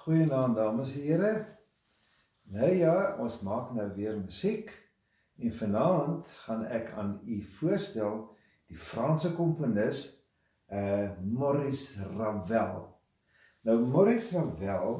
Goeienaand dames en here. Nou ja, ons maak nou weer musiek en vanaand gaan ek aan u voorstel die Franse komponis Maurice Ravel. Nou Maurice Ravel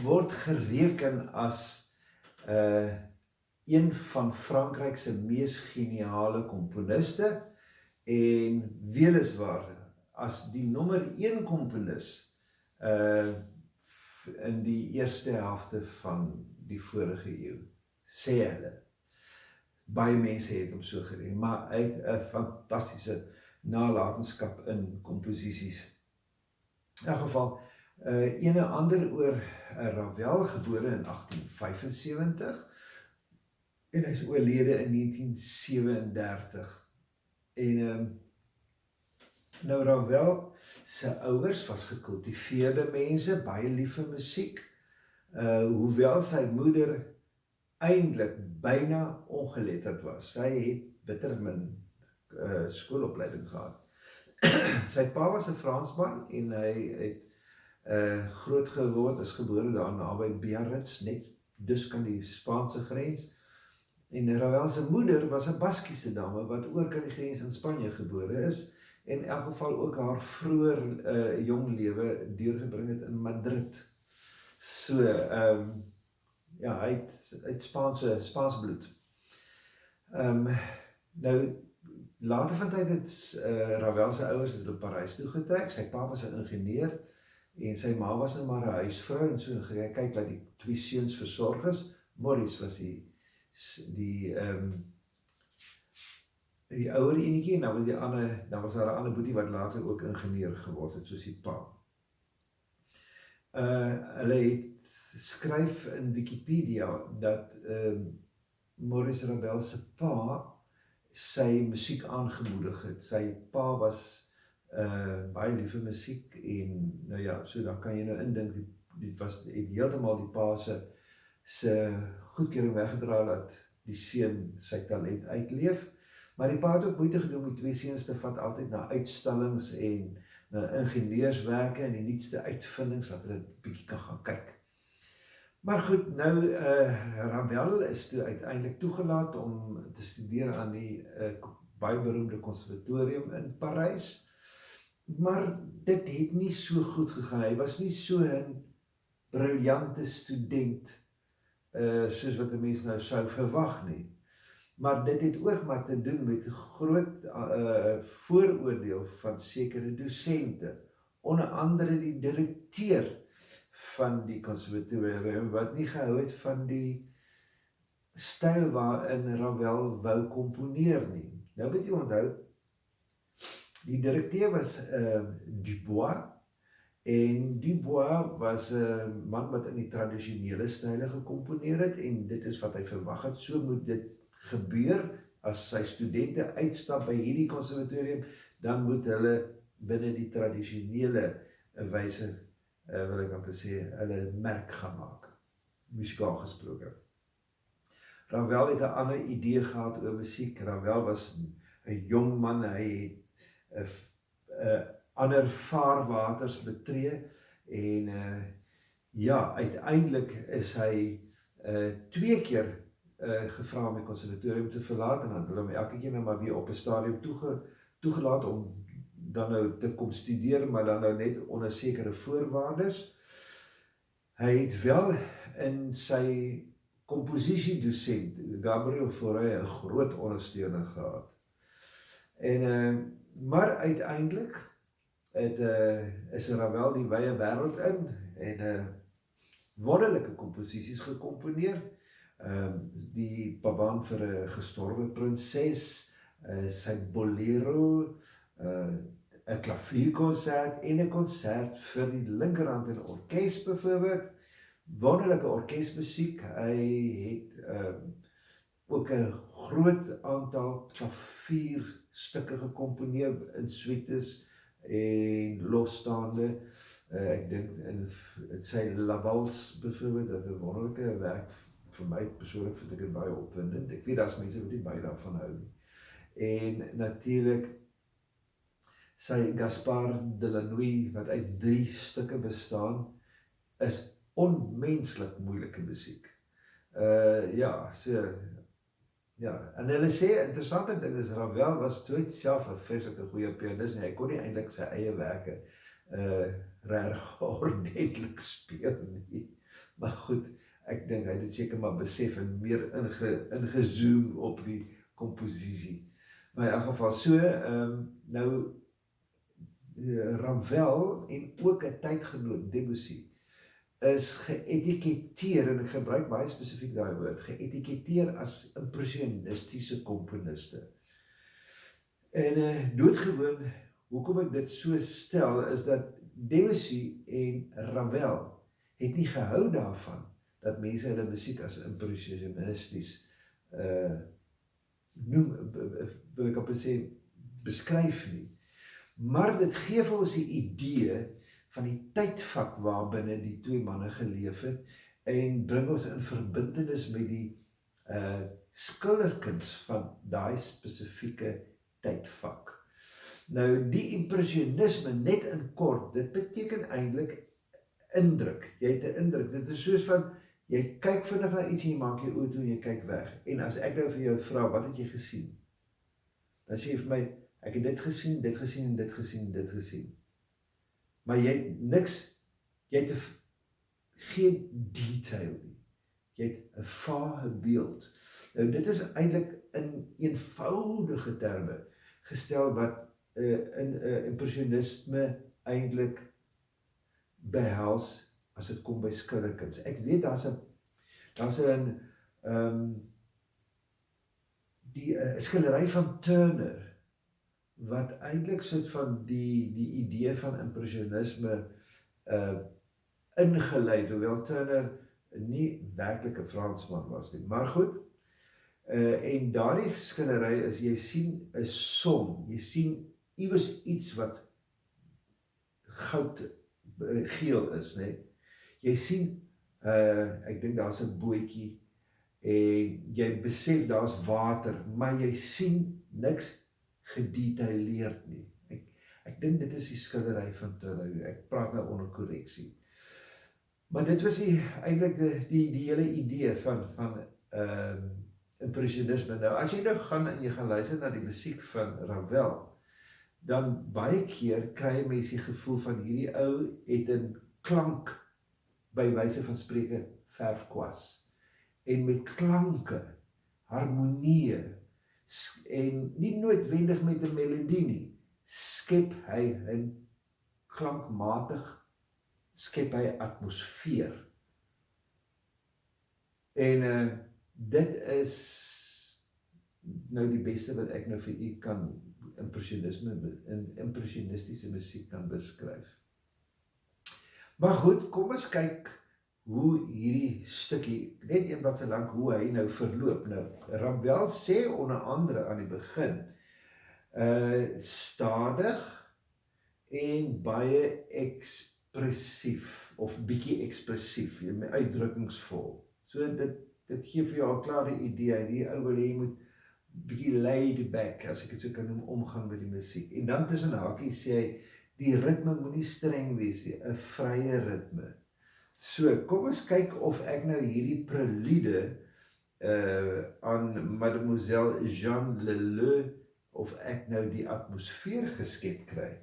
word gereken as een van Frankryk se mees geniale komponiste en weliswaar as die nommer 1 komponis in die eerste helfte van die vorige eeu, sê hulle. Baie mense het hom so gereken, maar hy het 'n fantastiese nalatenskap in komposisies. In elk geval, een ander oor Ravel, gebore in 1875 en hy is oorlede in 1937. En nou Ravel se ouers was gekultiveerde mense, baie lief vir musiek, hoewel sy moeder eintlik byna ongeletterd was. Sy het bitter min skoolopleiding gehad. Sy pa was 'n Fransman en hy het groot geword, is gebore daar naby Biarritz, net dus kan die Spaanse grens. En Ravel se moeder was 'n Baskiese dame wat oor kan die grens in Spanje gebore is. En in elk geval ook haar vroeër jong lewe deurgebring het in Madrid. So, ja, hy het Spaanse bloed. Nou, later van tyd het Ravel se ouers het op Parys toegetrek. Sy pa was 'n ingenieur en sy ma was nou maar 'n huisvrou en so kyk dat die twee seuns versorg is. Maurice was die ouer enetjie en dan was daar 'n ander boetie wat later ook ingenieur geword het, soos die pa. Hulle het skryf in Wikipedia dat Maurice Ravel se pa sy musiek aangemoedig het. Sy pa was baie lief vir musiek en nou ja, so dan kan jy nou indink, dit het heeltemal die pa se goedkeuring weggedra dat die seun sy talent uitleef. Maar die pa het ook moeite gedoen om die twee seuns te vat altyd na uitstallings en na ingenieurswerke en die nuutste uitvindings, dat hulle 'n bietjie kan gaan kyk. Maar goed, nou Ravel is toe uiteindelik toegelaat om te studeer aan die baie beroemde konservatorium in Parys. Maar dit het nie so goed gegaan. Hy was nie so 'n briljante student soos wat 'n mens nou sou verwag nie. Maar dit het ook maar te doen met 'n groot vooroordeel van sekere dosente, onder andere die direkteur van die konservatorium, wat nie gehou het van die styl waarin Ravel wou komponeer nie. Nou moet jy onthou, die direkteur was Dubois, en Dubois was 'n man wat in die tradisionele style gekomponeer het, en dit is wat hy verwag het, so moet dit gebeur. As sy studente uitstap by hierdie konservatorium, dan moet hulle binne die tradisionele wyse, wil ek amper sê, hulle merk gaan maak, musikaal gesproke. Ravel het 'n ander idee gehad oor musiek. Ravel was 'n jong man, hy het ander vaarwaters betree, en ja, uiteindelik is hy 2 keer gevra om die konservatorium te verlaat, en dan hulle hom elke keer nou maar weer op 'n stadium toegelaat om dan nou te kom studeer, maar dan nou net onder sekere voorwaardes. Hy het wel in sy komposisiedosent Gabriel Fauré 'n groot ondersteuner gehad. En maar uiteindelik is Ravel die wye wêreld in en wonderlike komposisies gekomponeer. Die Pavane vir 'n gestorwe prinses, sy bolero, 'n klavierkonsert en 'n konsert vir die linkerhand en orkes byvoorbeeld. Wonderlike orkesmusiek. Hy het ook 'n groot aantal klavierstukke gekomponeer in suites en losstaande. Ek dink in sy La Valse byvoorbeeld, dat 'n wonderlike werk. Vir my persoonlik vind ek dit baie opwindend. Ek weet daar's mense wat nie baie daarvan hou nie. En natuurlik Sy Gaspard Delanoë, wat uit 3 stukke bestaan, is onmenslik moeilike musiek. Ja, so, ja, en hulle sê, interessante ding is, Ravel was nooit self 'n vreeslike goeie pianis nie, hy kon nie eintlik sy eie werke regtig ordentlik speel nie. Maar goed, ek dink hy het dit seker maar besef en meer ingezoom op die komposisie. Maar in elk geval so, nou Ravel en ook 'n tydgenoot Debussy is geëtiketeer, en ek gebruik baie spesifiek daai woord, geëtiketeer as impressionistiese komponiste. En doodgewoon, hoekom ek dit so stel, is dat Debussy en Ravel het nie gehou daarvan dat mense hulle musiek as impressionisties noem, wil ek op sê, beskryf nie. Maar dit gee vir ons die idee van die tydvak waarbinne die twee manne geleef het en bring ons in verbintenis met die skilderkuns van daai spesifieke tydvak. Nou, die impressionisme, net in kort, dit beteken eintlik indruk. Jy het 'n indruk. Dit is soos van, jy kyk vinnig na iets en jy maak jou oë toe en jy kyk weg. En as ek nou vir jou vra, wat het jy gesien? Dan sê jy vir my, ek het dit gesien, dit gesien en dit gesien en dit gesien. Maar jy het niks, jy het geen detail nie. Jy het 'n vage beeld. Nou dit is eintlik in eenvoudige terme gestel wat in impressionisme eintlik behels as dit kom by skilderkuns. Ek weet daar's 'n die skildery van Turner wat eintlik soort van die idee van impressionisme ingeleid, hoewel Turner nie werklik 'n Fransman was nie. Maar goed, en daardie skildery is, jy sien 'n som, jy sien iewers iets wat geel is, né? Jy sien, ek dink daar's 'n bootjie en jy besef daar's water, maar jy sien niks gedetailleerd nie. Ek dink dit is die skildery van Turner. Ek praat nou onder korreksie. Maar dit was eintlik die hele idee van impressionisme. Nou, as jy nou gaan en jy gaan luister na die musiek van Ravel, dan baie keer kry jy mense die gevoel van hierdie ou het 'n klank, by wyse van spreke, verfkwas. En met klanke, harmonieë, en nie noodwendig met 'n melodie nie, skep hy 'n klankmatig, skep hy 'n atmosfeer. En dit is nou die beste wat ek nou vir u kan impressionistiese musiek kan beskryf. Maar goed, kom ons kyk hoe hierdie stukkie, net een bladsy lank, hoe hy nou verloop. Nou, Ravel sê onder andere aan die begin, stadig en baie ekspressief, of bietjie ekspressief, uitdrukkingsvol. So dit gee vir jou al klaar die idee, die ou wil hê jy moet bietjie laid back, as ek dit so kan noem, omgaan met die musiek. En dan tussen hakies sê hy, die ritme moenie streng wees nie, 'n vrye ritme. So, kom ons kyk of ek nou hierdie prelude aan Mademoiselle Jeanne Leleu, of ek nou die atmosfeer geskep kry.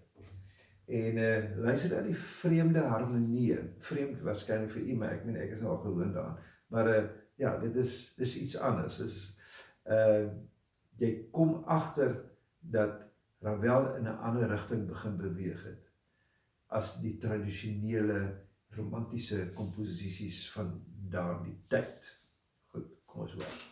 En luister aan die vreemde harmonie, vreemd waarskynlik vir u, maar ek is al gewoond daaraan. Maar ja, dit is iets anders. Jy kom agter dat Ravel in 'n ander rigting begin beweeg het as die tradisionele romantiese komposisies van daardie tyd. Goed, kom ons hoor.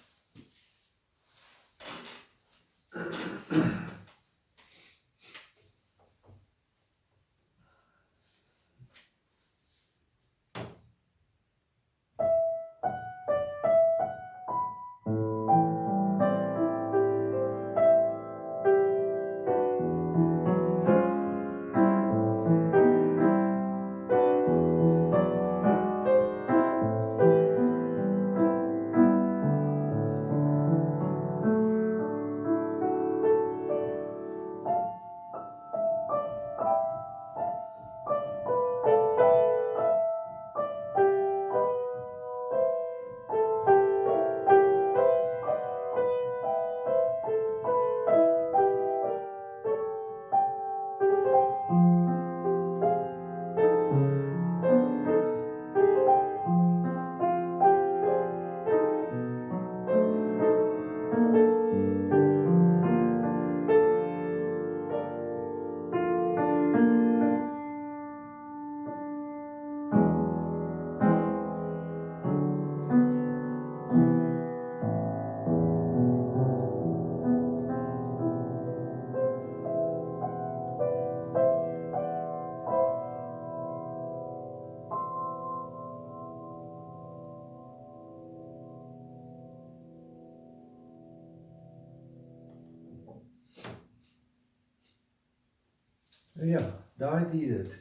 Ja, daar het jy dit.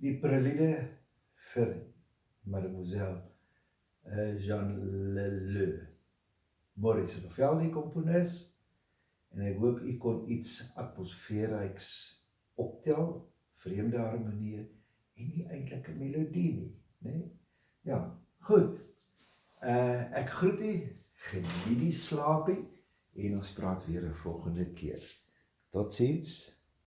Die prelude vir Mademoiselle Jean Leleu. Maurice Ravel, die komponis, en ek hoop u kon iets atmosfeerryks optel, vreemde harmonieë, en nie eintlik 'n melodie nie, né? Ja, goed. Ek groet u, geniet die slaapie, en ons praat weer 'n volgende keer. Totsiens.